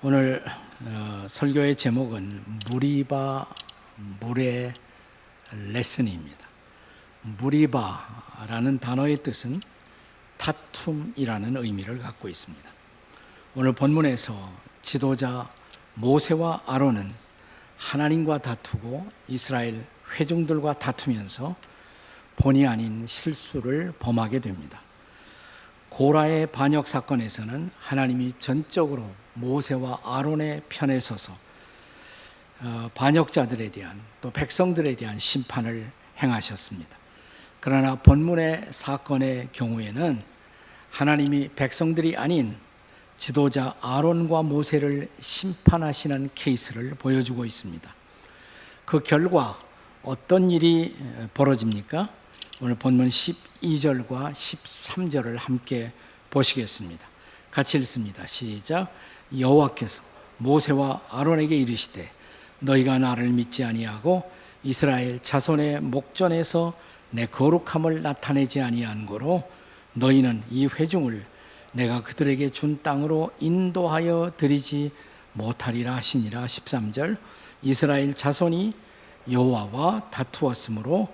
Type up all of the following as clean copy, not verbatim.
오늘 설교의 제목은 무리바 물의 레슨입니다. 무리바라는 단어의 뜻은 다툼이라는 의미를 갖고 있습니다. 오늘 본문에서 지도자 모세와 아론은 하나님과 다투고 이스라엘 회중들과 다투면서 본의 아닌 실수를 범하게 됩니다. 고라의 반역 사건에서는 하나님이 전적으로 모세와 아론의 편에 서서 반역자들에 대한 또 백성들에 대한 심판을 행하셨습니다. 그러나 본문의 사건의 경우에는 하나님이 백성들이 아닌 지도자 아론과 모세를 심판하시는 케이스를 보여주고 있습니다. 그 결과 어떤 일이 벌어집니까? 오늘 본문 12절과 13절을 함께 보시겠습니다. 같이 읽습니다. 시작. 여호와께서 모세와 아론에게 이르시되 너희가 나를 믿지 아니하고 이스라엘 자손의 목전에서 내 거룩함을 나타내지 아니한 고로 너희는 이 회중을 내가 그들에게 준 땅으로 인도하여 드리지 못하리라 하시니라. 13절. 이스라엘 자손이 여호와와 다투었으므로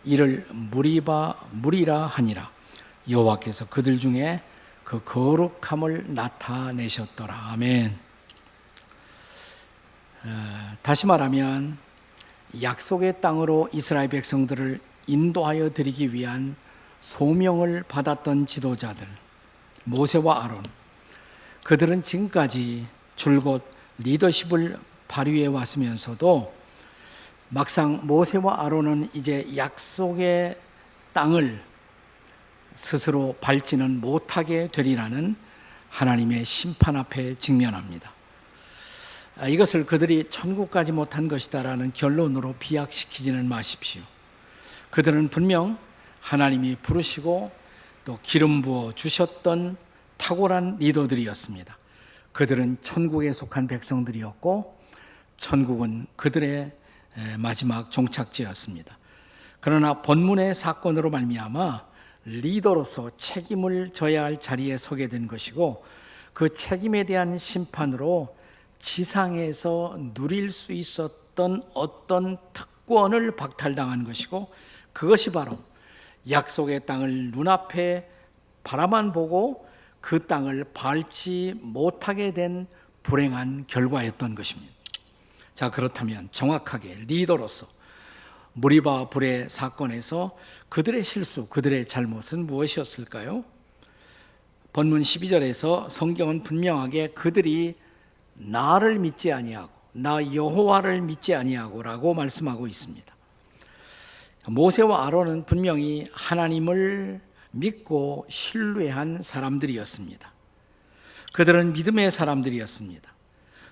이를 무리라 하니라. 여호와께서 그들 중에 그 거룩함을 나타내셨더라. 아멘. 다시 말하면 약속의 땅으로 이스라엘 백성들을 인도하여 드리기 위한 소명을 받았던 지도자들 모세와 아론, 그들은 지금까지 줄곧 리더십을 발휘해 왔으면서도 막상 모세와 아론은 이제 약속의 땅을 스스로 밟지는 못하게 되리라는 하나님의 심판 앞에 직면합니다. 이것을 그들이 천국까지 못한 것이다라는 결론으로 비약시키지는 마십시오. 그들은 분명 하나님이 부르시고 또 기름 부어 주셨던 탁월한 리더들이었습니다. 그들은 천국에 속한 백성들이었고 천국은 그들의 마지막 종착지였습니다. 그러나 본문의 사건으로 말미암아 리더로서 책임을 져야 할 자리에 서게 된 것이고 그 책임에 대한 심판으로 지상에서 누릴 수 있었던 어떤 특권을 박탈당한 것이고 그것이 바로 약속의 땅을 눈앞에 바라만 보고 그 땅을 밟지 못하게 된 불행한 결과였던 것입니다. 자, 그렇다면 정확하게 리더로서 무리바 불의 사건에서 그들의 실수, 그들의 잘못은 무엇이었을까요? 본문 12절에서 성경은 분명하게 그들이 나를 믿지 아니하고 나 여호와를 믿지 아니하고라고 말씀하고 있습니다. 모세와 아론은 분명히 하나님을 믿고 신뢰한 사람들이었습니다. 그들은 믿음의 사람들이었습니다.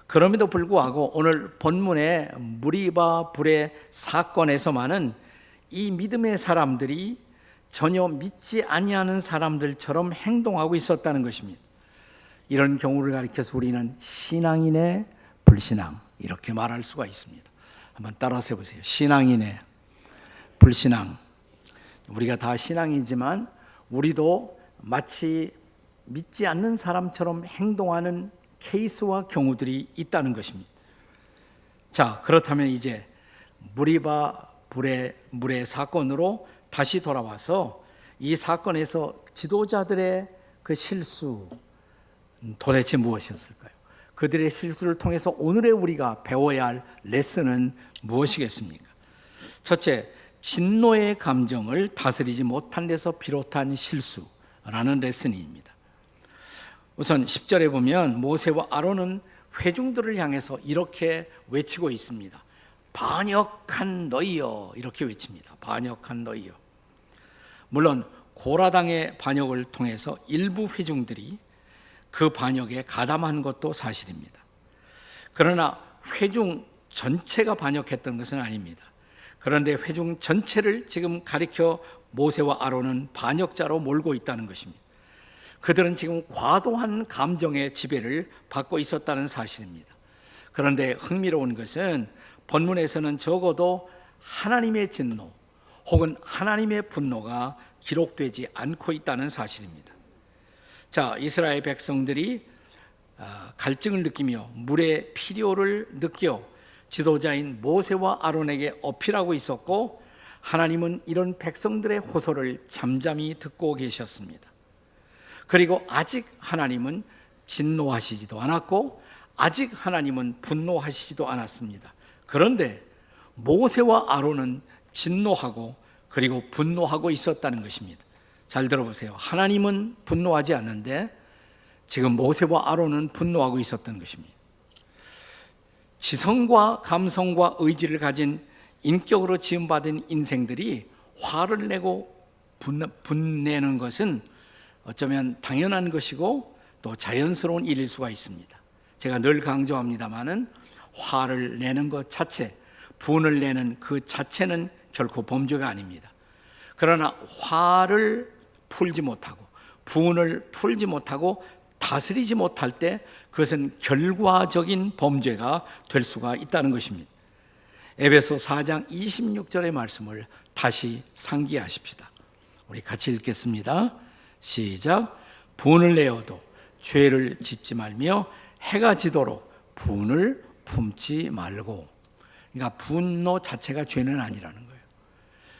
그럼에도 불구하고 오늘 본문의 무리바 불의 사건에서만은 이 믿음의 사람들이 전혀 믿지 아니하는 사람들처럼 행동하고 있었다는 것입니다. 이런 경우를 가리켜서 우리는 신앙인의 불신앙 이렇게 말할 수가 있습니다. 한번 따라서 해보세요. 신앙인의 불신앙. 우리가 다 신앙이지만 우리도 마치 믿지 않는 사람처럼 행동하는 케이스와 경우들이 있다는 것입니다. 자, 그렇다면 이제 무리바 불의 사건으로 다시 돌아와서 이 사건에서 지도자들의 그 실수 도대체 무엇이었을까요? 그들의 실수를 통해서 오늘의 우리가 배워야 할 레슨은 무엇이겠습니까? 첫째, 진노의 감정을 다스리지 못한 데서 비롯한 실수라는 레슨입니다. 우선 10절에 보면 모세와 아론은 회중들을 향해서 이렇게 외치고 있습니다. 반역한 너희여, 이렇게 외칩니다. 반역한 너희여. 물론 고라당의 반역을 통해서 일부 회중들이 그 반역에 가담한 것도 사실입니다. 그러나 회중 전체가 반역했던 것은 아닙니다. 그런데 회중 전체를 지금 가리켜 모세와 아론은 반역자로 몰고 있다는 것입니다. 그들은 지금 과도한 감정의 지배를 받고 있었다는 사실입니다. 그런데 흥미로운 것은 본문에서는 적어도 하나님의 진노 혹은 하나님의 분노가 기록되지 않고 있다는 사실입니다. 자, 이스라엘 백성들이 갈증을 느끼며 물의 필요를 느껴 지도자인 모세와 아론에게 어필하고 있었고, 하나님은 이런 백성들의 호소를 잠잠히 듣고 계셨습니다. 그리고 아직 하나님은 진노하시지도 않았고 아직 하나님은 분노하시지도 않았습니다. 그런데 모세와 아론은 진노하고 그리고 분노하고 있었다는 것입니다. 잘 들어보세요. 하나님은 분노하지 않는데 지금 모세와 아론은 분노하고 있었던 것입니다. 지성과 감성과 의지를 가진 인격으로 지음받은 인생들이 화를 내고 분내는 것은 어쩌면 당연한 것이고 또 자연스러운 일일 수가 있습니다. 제가 늘 강조합니다마는 화를 내는 것 자체, 분을 내는 그 자체는 결코 범죄가 아닙니다. 그러나 화를 풀지 못하고 분을 풀지 못하고 다스리지 못할 때 그것은 결과적인 범죄가 될 수가 있다는 것입니다. 에베소 4장 26절의 말씀을 다시 상기하십시다. 우리 같이 읽겠습니다. 시작. 분을 내어도 죄를 짓지 말며 해가 지도록 분을 품지 말고. 그러니까 분노 자체가 죄는 아니라는 거예요.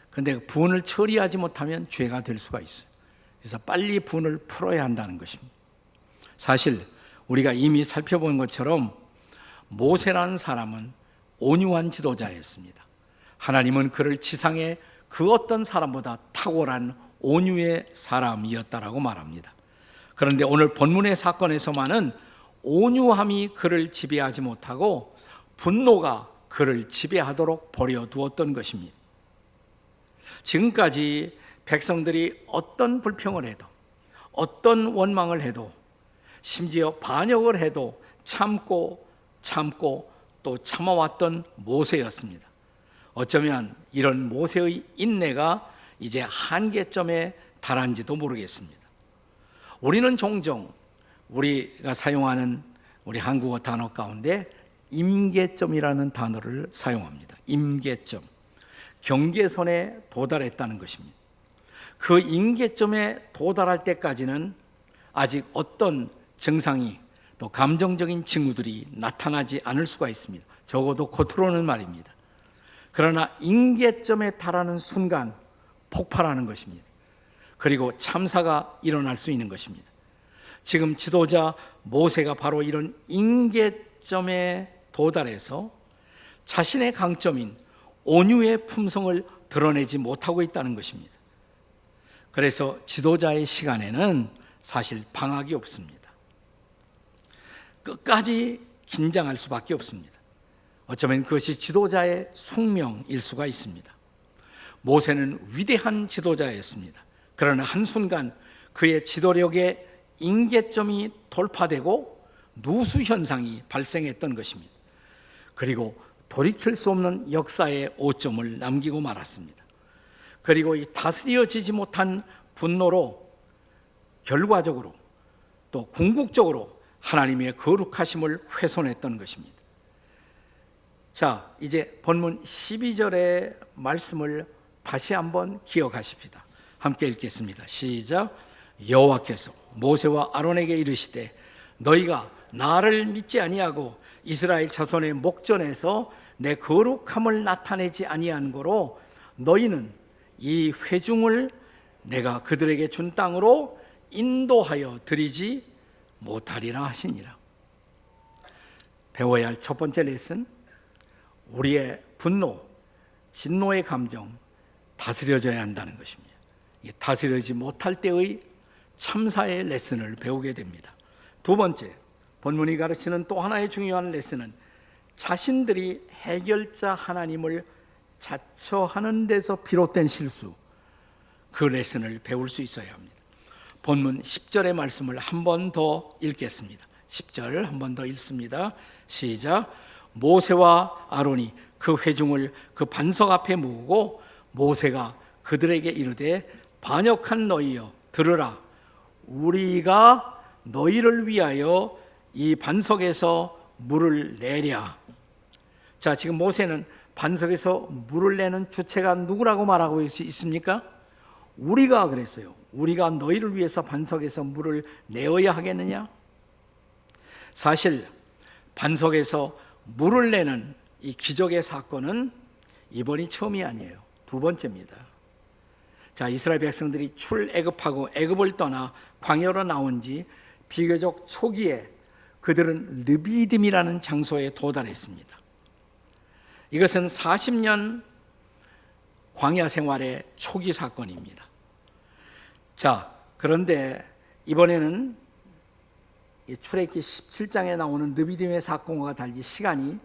그런데 분을 처리하지 못하면 죄가 될 수가 있어요. 그래서 빨리 분을 풀어야 한다는 것입니다. 사실 우리가 이미 살펴본 것처럼 모세라는 사람은 온유한 지도자였습니다. 하나님은 그를 지상의 그 어떤 사람보다 탁월한 온유의 사람이었다라고 말합니다. 그런데 오늘 본문의 사건에서만은 온유함이 그를 지배하지 못하고 분노가 그를 지배하도록 버려두었던 것입니다. 지금까지 백성들이 어떤 불평을 해도 어떤 원망을 해도 심지어 반역을 해도 참고 또 참아왔던 모세였습니다. 어쩌면 이런 모세의 인내가 이제 한계점에 달한지도 모르겠습니다. 우리는 종종 우리가 사용하는 우리 한국어 단어 가운데 임계점이라는 단어를 사용합니다. 임계점, 경계선에 도달했다는 것입니다. 그 임계점에 도달할 때까지는 아직 어떤 증상이 또 감정적인 징후들이 나타나지 않을 수가 있습니다. 적어도 겉으로는 말입니다. 그러나 임계점에 달하는 순간 폭발하는 것입니다. 그리고 참사가 일어날 수 있는 것입니다. 지금 지도자 모세가 바로 이런 임계점에 도달해서 자신의 강점인 온유의 품성을 드러내지 못하고 있다는 것입니다. 그래서 지도자의 시간에는 사실 방학이 없습니다. 끝까지 긴장할 수밖에 없습니다. 어쩌면 그것이 지도자의 숙명일 수가 있습니다. 모세는 위대한 지도자였습니다. 그러나 한순간 그의 지도력의 임계점이 돌파되고 누수 현상이 발생했던 것입니다. 그리고 돌이킬 수 없는 역사의 오점을 남기고 말았습니다. 그리고 이 다스려지지 못한 분노로 결과적으로 또 궁극적으로 하나님의 거룩하심을 훼손했던 것입니다. 자, 이제 본문 12절의 말씀을 다시 한번 기억하십시다. 함께 읽겠습니다. 시작. 여호와께서 모세와 아론에게 이르시되 너희가 나를 믿지 아니하고 이스라엘 자손의 목전에서 내 거룩함을 나타내지 아니한 거로 너희는 이 회중을 내가 그들에게 준 땅으로 인도하여 드리지 못하리라 하시니라. 배워야 할 첫 번째 레슨, 우리의 분노, 진노의 감정 다스려져야 한다는 것입니다. 다스려지지 못할 때의 참사의 레슨을 배우게 됩니다. 두 번째, 본문이 가르치는 또 하나의 중요한 레슨은 자신들이 해결자 하나님을 자처하는 데서 비롯된 실수, 그 레슨을 배울 수 있어야 합니다. 본문 10절의 말씀을 한 번 더 읽겠습니다. 10절 한 번 더 읽습니다. 시작. 모세와 아론이 그 회중을 그 반석 앞에 모으고 모세가 그들에게 이르되 반역한 너희여 들으라. 우리가 너희를 위하여 이 반석에서 물을 내랴. 자, 지금 모세는 반석에서 물을 내는 주체가 누구라고 말하고 있습니까? 우리가 그랬어요. 우리가 너희를 위해서 반석에서 물을 내어야 하겠느냐? 사실 반석에서 물을 내는 이 기적의 사건은 이번이 처음이 아니에요. 두 번째입니다. 자, 이스라엘 백성들이 출애굽하고 애굽을 떠나 광야로 나온 지 비교적 초기에 그들은 르비딤이라는 장소에 도달했습니다. 이것은 40년 광야 생활의 초기 사건입니다. 자, 그런데 이번에는 출애굽기 17장에 나오는 르비딤의 사건과 달리 시간이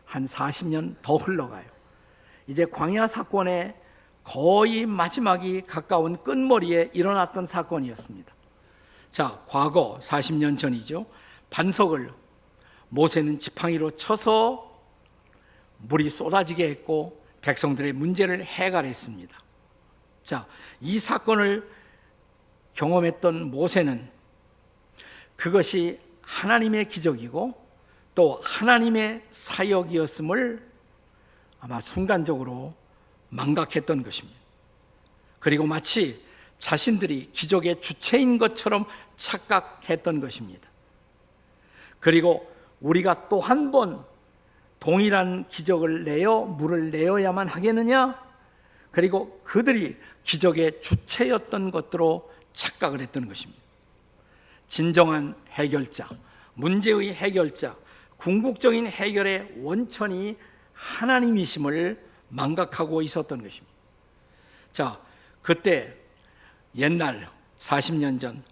한 40년 더 흘러가요. 이제 광야 사건의 거의 마지막이 가까운 끝머리에 일어났던 사건이었습니다. 자, 과거 40년 전이죠. 반석을 모세는 지팡이로 쳐서 물이 쏟아지게 했고 백성들의 문제를 해결했습니다. 자, 이 사건을 경험했던 모세는 그것이 하나님의 기적이고 또 하나님의 사역이었음을 아마 순간적으로 망각했던 것입니다. 그리고 마치 자신들이 기적의 주체인 것처럼 착각했던 것입니다. 그리고 우리가 또 한 번 동일한 기적을 내어 물을 내어야만 하겠느냐? 그리고 그들이 기적의 주체였던 것으로 착각을 했던 것입니다. 진정한 해결자, 문제의 해결자, 궁극적인 해결의 원천이 하나님이심을 망각하고 있었던 것입니다. 자, 그때 옛날 40년 전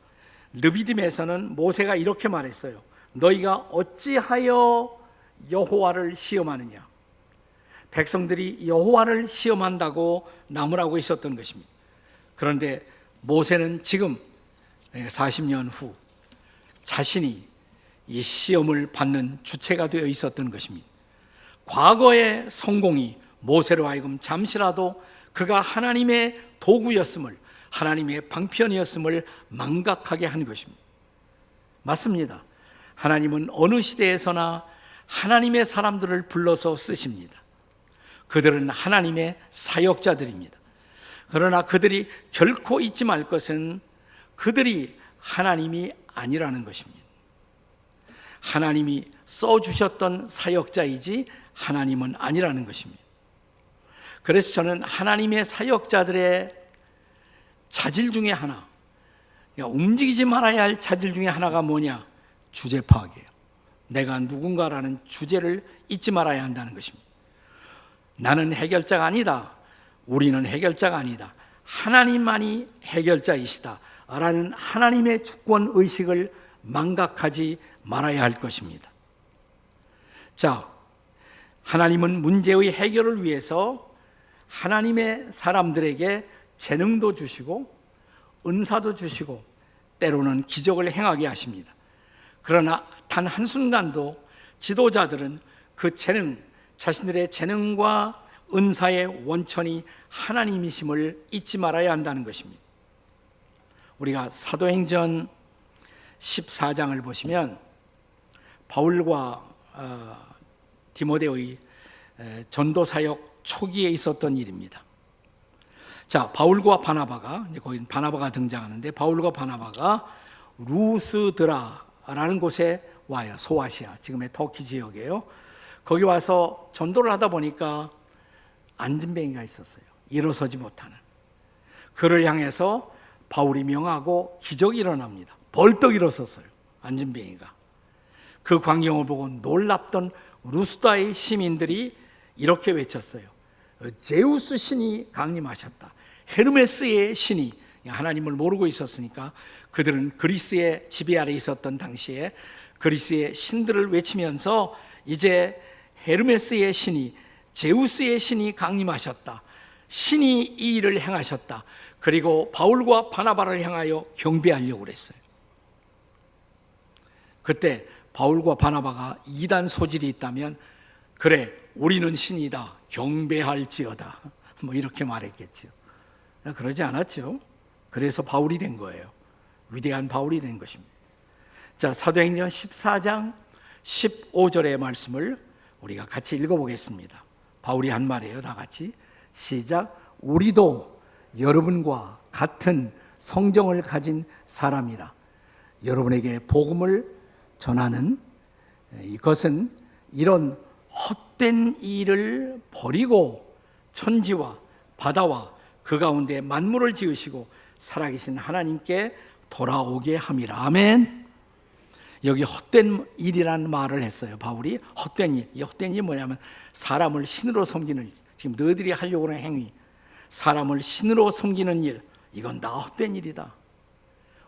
르비딤에서는 모세가 이렇게 말했어요. 너희가 어찌하여 여호와를 시험하느냐? 백성들이 여호와를 시험한다고 나무라고 있었던 것입니다. 그런데 모세는 지금 40년 후 자신이 이 시험을 받는 주체가 되어 있었던 것입니다. 과거의 성공이 모세로 하여금 잠시라도 그가 하나님의 도구였음을, 하나님의 방편이었음을 망각하게 한 것입니다. 맞습니다. 하나님은 어느 시대에서나 하나님의 사람들을 불러서 쓰십니다. 그들은 하나님의 사역자들입니다. 그러나 그들이 결코 잊지 말 것은 그들이 하나님이 아니라는 것입니다. 하나님이 써주셨던 사역자이지 하나님은 아니라는 것입니다. 그래서 저는 하나님의 사역자들의 자질 중에 하나, 움직이지 말아야 할 자질 중에 하나가 뭐냐? 주제 파악이에요. 내가 누군가라는 주제를 잊지 말아야 한다는 것입니다. 나는 해결자가 아니다. 우리는 해결자가 아니다. 하나님만이 해결자이시다 라는 하나님의 주권의식을 망각하지 말아야 할 것입니다. 자, 하나님은 문제의 해결을 위해서 하나님의 사람들에게 재능도 주시고 은사도 주시고 때로는 기적을 행하게 하십니다. 그러나 단 한순간도 지도자들은 그 재능, 자신들의 재능과 은사의 원천이 하나님이심을 잊지 말아야 한다는 것입니다. 우리가 사도행전 14장을 보시면 바울과 디모데의 전도사역 초기에 있었던 일입니다. 자, 바울과 바나바가, 이제 거기 바나바가 등장하는데 바울과 바나바가 루스드라라는 곳에 와요. 소아시아, 지금의 터키 지역이에요. 거기 와서 전도를 하다 보니까 안진뱅이가 있었어요. 일어서지 못하는. 그를 향해서 바울이 명하고 기적이 일어납니다. 벌떡 일어섰어요. 안진뱅이가. 그 광경을 보고 놀랍던 루스다의 시민들이 이렇게 외쳤어요. 제우스 신이 강림하셨다. 헤르메스의 신이, 하나님을 모르고 있었으니까 그들은 그리스의 지배 아래 있었던 당시에 그리스의 신들을 외치면서 이제 헤르메스의 신이, 제우스의 신이 강림하셨다. 신이 이 일을 행하셨다. 그리고 바울과 바나바를 향하여 경배하려고 그랬어요. 그때 바울과 바나바가 이단 소질이 있다면, 그래, 우리는 신이다, 경배할지어다, 뭐 이렇게 말했겠죠. 그러지 않았죠. 그래서 바울이 된 거예요. 위대한 바울이 된 것입니다. 자, 사도행전 14장 15절의 말씀을 우리가 같이 읽어보겠습니다. 바울이 한 말이에요. 다 같이 시작. 우리도 여러분과 같은 성정을 가진 사람이라 여러분에게 복음을 전하는 이것은 이런 헛된 일을 버리고 천지와 바다와 그 가운데 만물을 지으시고 살아계신 하나님께 돌아오게 함이라. 아멘. 여기 헛된 일이라는 말을 했어요. 바울이 헛된 일. 이 헛된 일이 뭐냐면 사람을 신으로 섬기는 일. 지금 너희들이 하려고 하는 행위, 사람을 신으로 섬기는 일, 이건 다 헛된 일이다.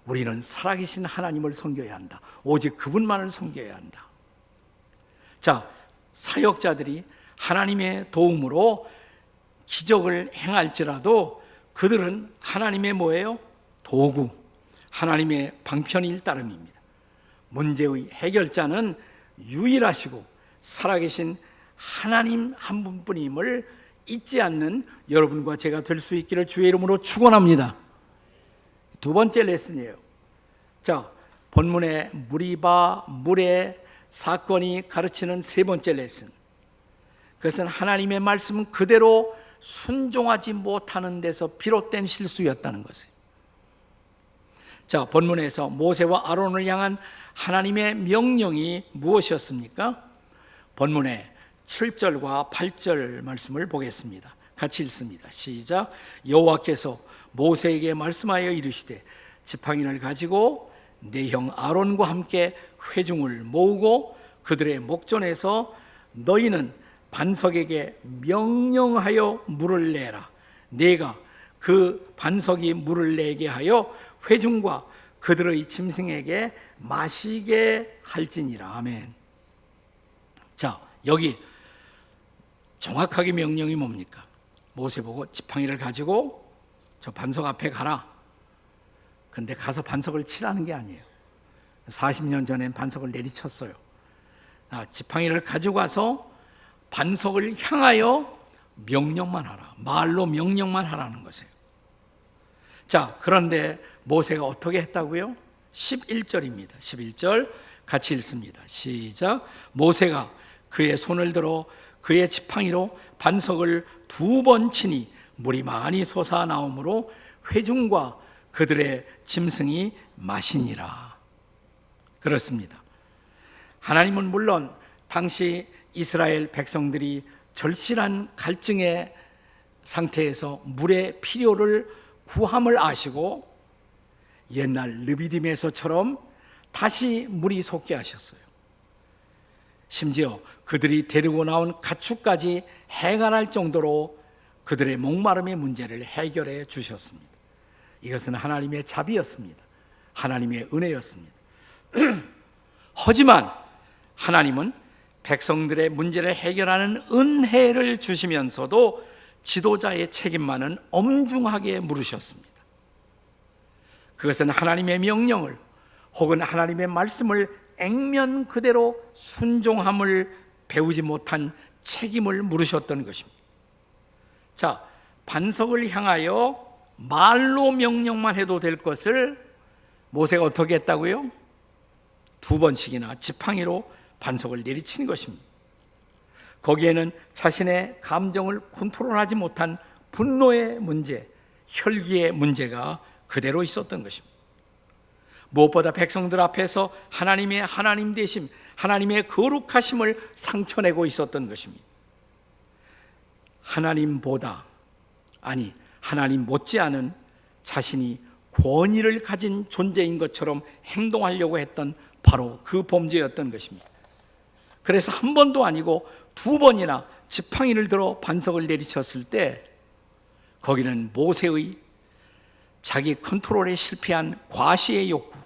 우리는 살아계신 하나님을 섬겨야 한다. 오직 그분만을 섬겨야 한다. 자, 사역자들이 하나님의 도움으로 기적을 행할지라도 그들은 하나님의 뭐예요? 도구, 하나님의 방편일 따름입니다. 문제의 해결자는 유일하시고 살아계신 하나님 한 분뿐임을 잊지 않는 여러분과 제가 될 수 있기를 주의 이름으로 축원합니다. 두 번째 레슨이에요. 자, 본문의 무리바 물의 사건이 가르치는 세 번째 레슨. 그것은 하나님의 말씀 그대로 순종하지 못하는 데서 비롯된 실수였다는 것이에요. 자, 본문에서 모세와 아론을 향한 하나님의 명령이 무엇이었습니까? 본문의 7절과 8절 말씀을 보겠습니다. 같이 읽습니다. 시작. 여호와께서 모세에게 말씀하여 이르시되 지팡이를 가지고 내 형 아론과 함께 회중을 모으고 그들의 목전에서 너희는 반석에게 명령하여 물을 내라. 내가 그 반석이 물을 내게 하여 회중과 그들의 짐승에게 마시게 할지니라. 아멘. 자, 여기 정확하게 명령이 뭡니까? 모세 보고 지팡이를 가지고 저 반석 앞에 가라. 근데 가서 반석을 치라는 게 아니에요. 40년 전엔 반석을 내리쳤어요. 지팡이를 가지고 가서 반석을 향하여 명령만 하라. 말로 명령만 하라는 것이에요. 자, 그런데 모세가 어떻게 했다고요? 11절입니다. 11절 같이 읽습니다. 시작. 모세가 그의 손을 들어 그의 지팡이로 반석을 2번 치니 물이 많이 솟아나오므로 회중과 그들의 짐승이 마시니라. 그렇습니다. 하나님은 물론 당시 이스라엘 백성들이 절실한 갈증의 상태에서 물의 필요를 구함을 아시고 옛날 르비딤에서처럼 다시 물이 솟게 하셨어요. 심지어 그들이 데리고 나온 가축까지 해갈할 정도로 그들의 목마름의 문제를 해결해 주셨습니다. 이것은 하나님의 자비였습니다. 하나님의 은혜였습니다. 하지만 하나님은 백성들의 문제를 해결하는 은혜를 주시면서도 지도자의 책임만은 엄중하게 물으셨습니다. 그것은 하나님의 명령을 혹은 하나님의 말씀을 액면 그대로 순종함을 배우지 못한 책임을 물으셨던 것입니다. 자, 반석을 향하여 말로 명령만 해도 될 것을 모세가 어떻게 했다고요? 2번씩이나 지팡이로 반석을 내리친 것입니다. 거기에는 자신의 감정을 컨트롤하지 못한 분노의 문제, 혈기의 문제가 그대로 있었던 것입니다. 무엇보다 백성들 앞에서 하나님의 하나님 되심, 하나님의 거룩하심을 상처내고 있었던 것입니다. 하나님보다, 아니 하나님 못지않은 자신이 권위를 가진 존재인 것처럼 행동하려고 했던 바로 그 범죄였던 것입니다. 그래서 한 번도 아니고 2번이나 지팡이를 들어 반석을 내리쳤을 때 거기는 모세의 자기 컨트롤에 실패한 과시의 욕구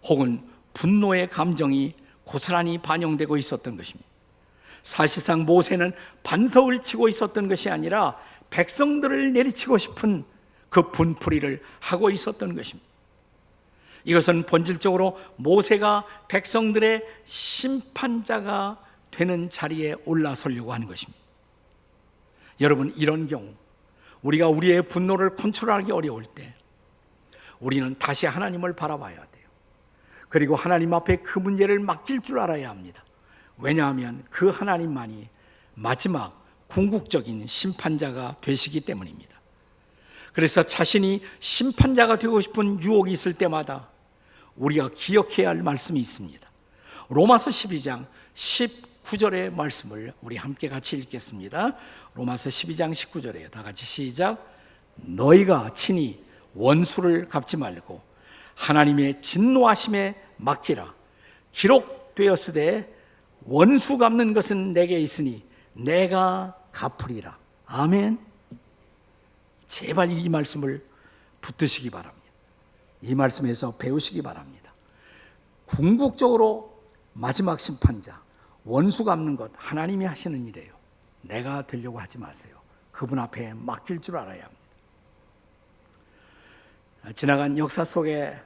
혹은 분노의 감정이 고스란히 반영되고 있었던 것입니다. 사실상 모세는 반석을 치고 있었던 것이 아니라 백성들을 내리치고 싶은 그 분풀이를 하고 있었던 것입니다. 이것은 본질적으로 모세가 백성들의 심판자가 되는 자리에 올라서려고 하는 것입니다. 여러분, 이런 경우 우리가 우리의 분노를 컨트롤하기 어려울 때 우리는 다시 하나님을 바라봐야 돼요. 그리고 하나님 앞에 그 문제를 맡길 줄 알아야 합니다. 왜냐하면 그 하나님만이 마지막 궁극적인 심판자가 되시기 때문입니다. 그래서 자신이 심판자가 되고 싶은 유혹이 있을 때마다 우리가 기억해야 할 말씀이 있습니다. 로마서 12장 19절의 말씀을 우리 함께 같이 읽겠습니다. 로마서 12장 19절이에요. 다 같이 시작. 너희가 친히 원수를 갚지 말고 하나님의 진노하심에 맡기라. 기록되었으되 원수 갚는 것은 내게 있으니 내가 갚으리라. 아멘. 제발 이 말씀을 붙드시기 바랍니다. 이 말씀에서 배우시기 바랍니다. 궁극적으로 마지막 심판자, 원수 갚는 것 하나님이 하시는 일이에요. 내가 되려고 하지 마세요. 그분 앞에 맡길 줄 알아야 합니다. 지나간 역사 속에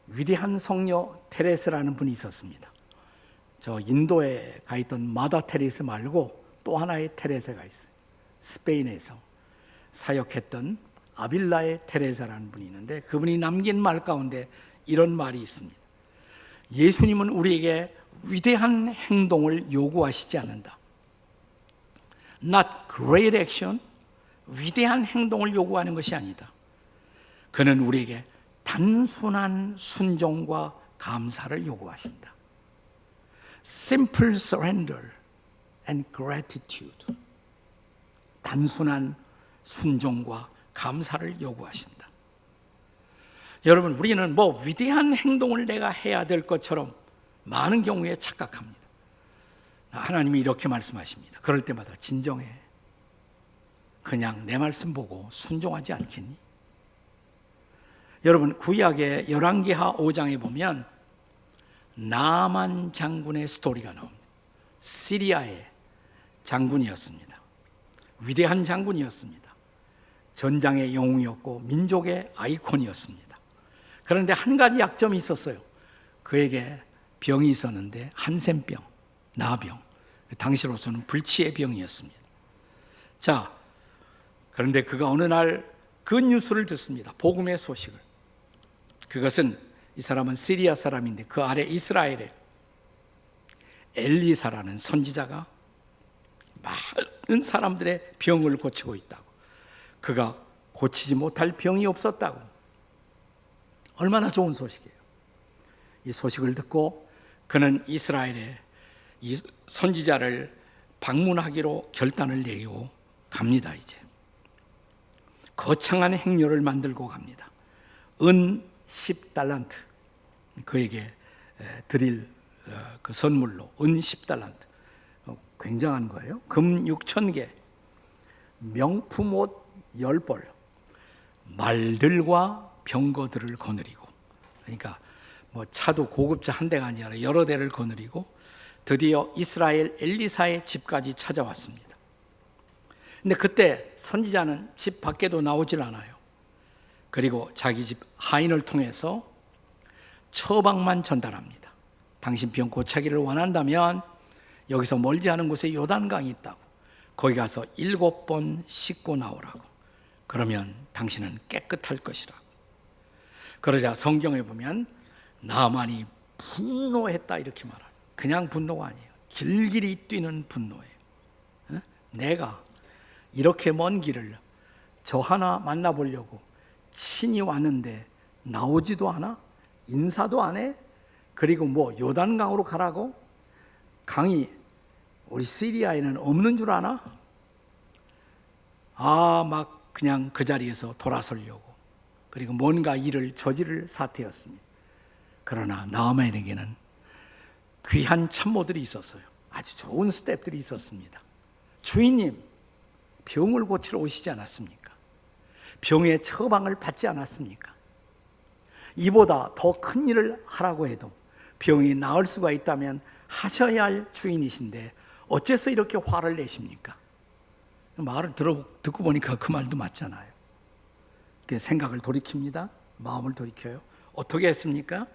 위대한 성녀 테레스라는 분이 있었습니다. 저 인도에 가 있던 마다 테레스 말고 또 하나의 테레사가 있어요. 스페인에서 사역했던 아빌라의 테레사라는 분이 있는데 그분이 남긴 말 가운데 이런 말이 있습니다. 예수님은 우리에게 위대한 행동을 요구하시지 않는다. Not great action, 위대한 행동을 요구하는 것이 아니다. 그는 우리에게 단순한 순종과 감사를 요구하신다. Simple surrender and gratitude. 단순한 순종과 감사를 요구하신다. 여러분, 우리는 뭐 위대한 행동을 내가 해야 될 것처럼 많은 경우에 착각합니다. 하나님이 이렇게 말씀하십니다. 그럴 때마다 진정해. 그냥 내 말씀 보고 순종하지 않겠니? 여러분, 구약의 열왕기하 5장에 보면 나만 장군의 스토리가 나옵니다. 시리아의 장군이었습니다. 위대한 장군이었습니다. 전장의 영웅이었고 민족의 아이콘이었습니다. 그런데 한 가지 약점이 있었어요. 그에게 병이 있었는데 한센병, 나병. 당시로서는 불치의 병이었습니다. 자, 그런데 그가 어느 날 그 뉴스를 듣습니다. 복음의 소식을. 그것은 이 사람은 시리아 사람인데 그 아래 이스라엘에 엘리사라는 선지자가 많은 사람들의 병을 고치고 있다고. 그가 고치지 못할 병이 없었다고. 얼마나 좋은 소식이에요. 이 소식을 듣고 그는 이스라엘에 이 선지자를 방문하기로 결단을 내리고 갑니다. 이제 거창한 행료를 만들고 갑니다. 은 10달란트 그에게 드릴 그 선물로 은 10달란트 굉장한 거예요. 금 6,000개, 명품 옷 10벌, 말들과 병거들을 거느리고, 그러니까 뭐 차도 고급차 한 대가 아니라 여러 대를 거느리고 드디어 이스라엘 엘리사의 집까지 찾아왔습니다. 근데 그때 선지자는 집 밖에도 나오질 않아요. 그리고 자기 집 하인을 통해서 처방만 전달합니다. 당신 병 고치기를 원한다면 여기서 멀지 않은 곳에 요단강이 있다고. 거기 가서 7번 씻고 나오라고. 그러면 당신은 깨끗할 것이라고. 그러자 성경에 보면 나만이 분노했다 이렇게 말합니다. 그냥 분노가 아니에요. 길길이 뛰는 분노예요. 내가 이렇게 먼 길을 저 하나 만나보려고 친히 왔는데 나오지도 않아? 인사도 안 해? 그리고 뭐 요단강으로 가라고? 강이 우리 시리아에는 없는 줄 아나? 막 그냥 그 자리에서 돌아서려고. 그리고 뭔가 일을 저지를 사태였습니다. 그러나 나아만에게는 귀한 참모들이 있었어요. 아주 좋은 스태프들이 있었습니다. 주인님, 병을 고치러 오시지 않았습니까? 병의 처방을 받지 않았습니까? 이보다 더 큰 일을 하라고 해도 병이 나을 수가 있다면 하셔야 할 주인이신데 어째서 이렇게 화를 내십니까? 말을 듣고 보니까 그 말도 맞잖아요. 생각을 돌이킵니다. 마음을 돌이켜요. 어떻게 했습니까?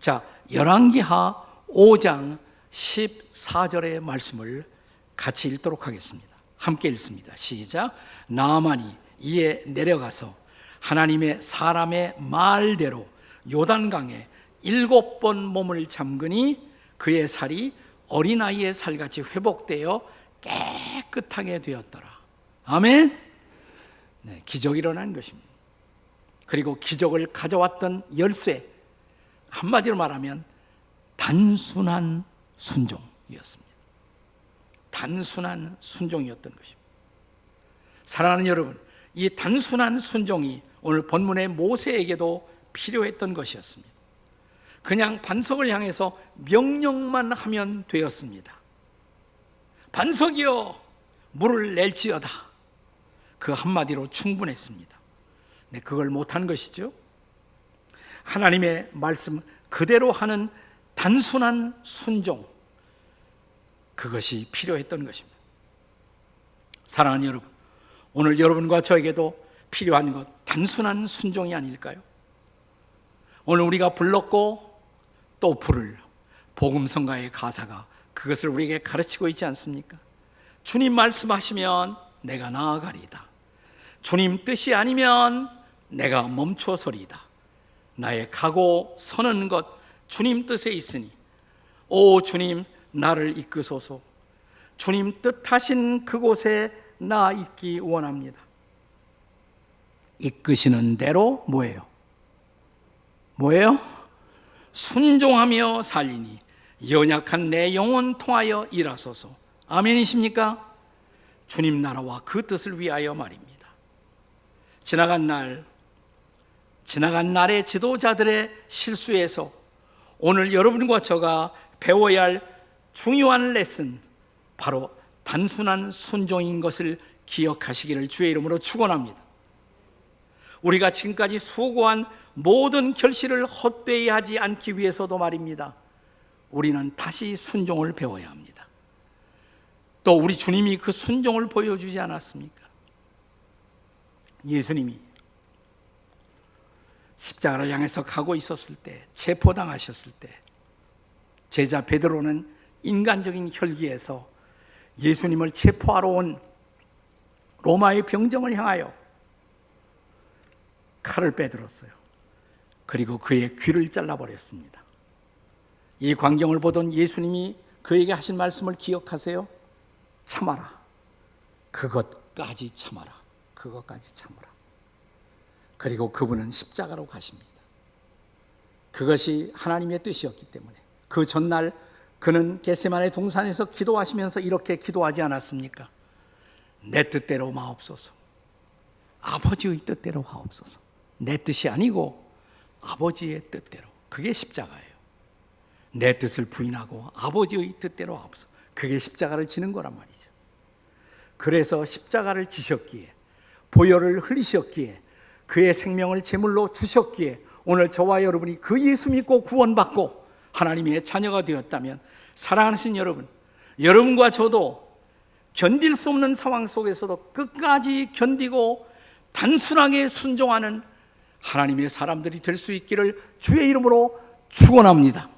자, 열왕기하 5장 14절의 말씀을 같이 읽도록 하겠습니다. 함께 읽습니다. 시작. 나아만이 이에 내려가서 하나님의 사람의 말대로 요단강에 7번 몸을 잠그니 그의 살이 어린아이의 살같이 회복되어 깨끗하게 되었더라. 아멘. 네, 기적이 일어난 것입니다. 그리고 기적을 가져왔던 열쇠, 한마디로 말하면 단순한 순종이었습니다. 단순한 순종이었던 것입니다. 사랑하는 여러분, 이 단순한 순종이 오늘 본문의 모세에게도 필요했던 것이었습니다. 그냥 반석을 향해서 명령만 하면 되었습니다. 반석이여 물을 낼지어다, 그 한마디로 충분했습니다. 네, 그걸 못한 것이죠. 하나님의 말씀 그대로 하는 단순한 순종, 그것이 필요했던 것입니다. 사랑하는 여러분, 오늘 여러분과 저에게도 필요한 것 단순한 순종이 아닐까요? 오늘 우리가 불렀고 또 부를 복음성가의 가사가 그것을 우리에게 가르치고 있지 않습니까? 주님 말씀하시면 내가 나아가리이다. 주님 뜻이 아니면 내가 멈춰서리이다. 나의 가고 서는 것 주님 뜻에 있으니 오 주님 나를 이끄소서. 주님 뜻하신 그곳에 나 있기 원합니다. 이끄시는 대로 뭐예요? 순종하며 살리니 연약한 내 영혼 통하여 일하소서. 아멘이십니까? 주님 나라와 그 뜻을 위하여 말입니다. 지나간 날의 지도자들의 실수에서 오늘 여러분과 저가 배워야 할 중요한 레슨, 바로 단순한 순종인 것을 기억하시기를 주의 이름으로 축원합니다. 우리가 지금까지 수고한 모든 결실을 헛되이 하지 않기 위해서도 말입니다, 우리는 다시 순종을 배워야 합니다. 또 우리 주님이 그 순종을 보여주지 않았습니까? 예수님이 십자가를 향해서 가고 있었을 때, 체포당하셨을 때 제자 베드로는 인간적인 혈기에서 예수님을 체포하러 온 로마의 병정을 향하여 칼을 빼들었어요. 그리고 그의 귀를 잘라버렸습니다. 이 광경을 보던 예수님이 그에게 하신 말씀을 기억하세요? 참아라. 그것까지 참아라. 그것까지 참아라. 그리고 그분은 십자가로 가십니다. 그것이 하나님의 뜻이었기 때문에 그 전날 그는 겟세마네 동산에서 기도하시면서 이렇게 기도하지 않았습니까? 내 뜻대로 마옵소서. 아버지의 뜻대로 하옵소서. 내 뜻이 아니고 아버지의 뜻대로. 그게 십자가예요. 내 뜻을 부인하고 아버지의 뜻대로 하옵소서. 그게 십자가를 지는 거란 말이죠. 그래서 십자가를 지셨기에, 보혈을 흘리셨기에, 그의 생명을 제물로 주셨기에 오늘 저와 여러분이 그 예수 믿고 구원받고 하나님의 자녀가 되었다면, 사랑하신 여러분, 여러분과 저도 견딜 수 없는 상황 속에서도 끝까지 견디고 단순하게 순종하는 하나님의 사람들이 될 수 있기를 주의 이름으로 축원합니다.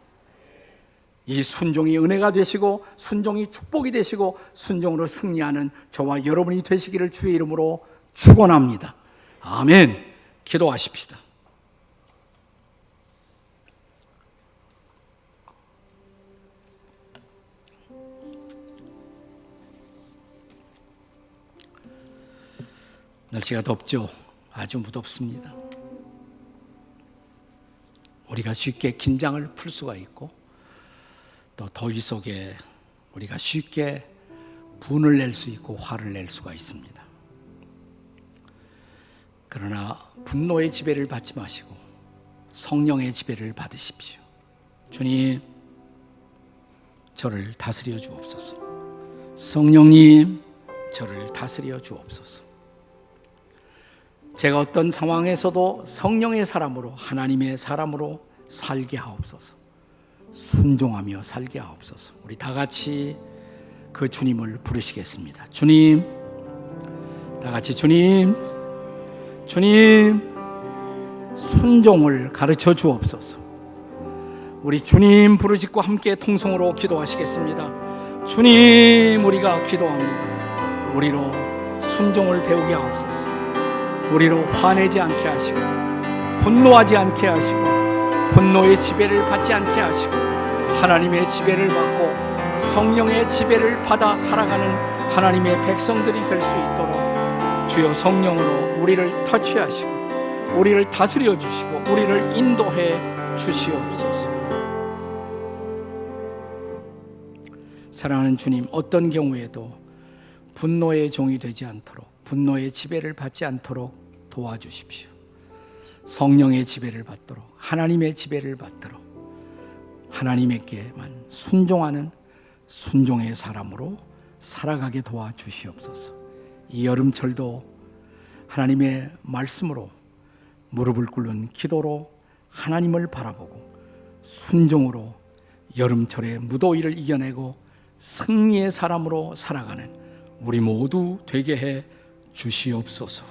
이 순종이 은혜가 되시고 순종이 축복이 되시고 순종으로 승리하는 저와 여러분이 되시기를 주의 이름으로 축원합니다. 아멘. 기도하십시다. 날씨가 덥죠? 아주 무덥습니다. 우리가 쉽게 긴장을 풀 수가 있고 또 더위 속에 우리가 쉽게 분을 낼 수 있고 화를 낼 수가 있습니다. 그러나 분노의 지배를 받지 마시고 성령의 지배를 받으십시오. 주님, 저를 다스려 주옵소서. 성령님, 저를 다스려 주옵소서. 제가 어떤 상황에서도 성령의 사람으로, 하나님의 사람으로 살게 하옵소서. 순종하며 살게 하옵소서. 우리 다 같이 그 주님을 부르시겠습니다. 주님, 다 같이 주님, 주님, 순종을 가르쳐 주옵소서. 우리 주님 부르짖고 함께 통성으로 기도하시겠습니다. 주님, 우리가 기도합니다. 우리로 순종을 배우게 하옵소서. 우리로 화내지 않게 하시고 분노하지 않게 하시고 분노의 지배를 받지 않게 하시고 하나님의 지배를 받고 성령의 지배를 받아 살아가는 하나님의 백성들이 될 수 있도록 주여 성령으로 우리를 터치하시고 우리를 다스려 주시고 우리를 인도해 주시옵소서. 사랑하는 주님, 어떤 경우에도 분노의 종이 되지 않도록, 분노의 지배를 받지 않도록 도와주십시오. 성령의 지배를 받도록, 하나님의 지배를 받도록, 하나님에게만 순종하는 순종의 사람으로 살아가게 도와주시옵소서. 이 여름철도 하나님의 말씀으로, 무릎을 꿇는 기도로 하나님을 바라보고 순종으로 여름철의 무더위를 이겨내고 승리의 사람으로 살아가는 우리 모두 되게 해 주시옵소서.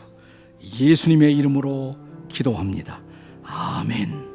예수님의 이름으로 기도합니다. 아멘.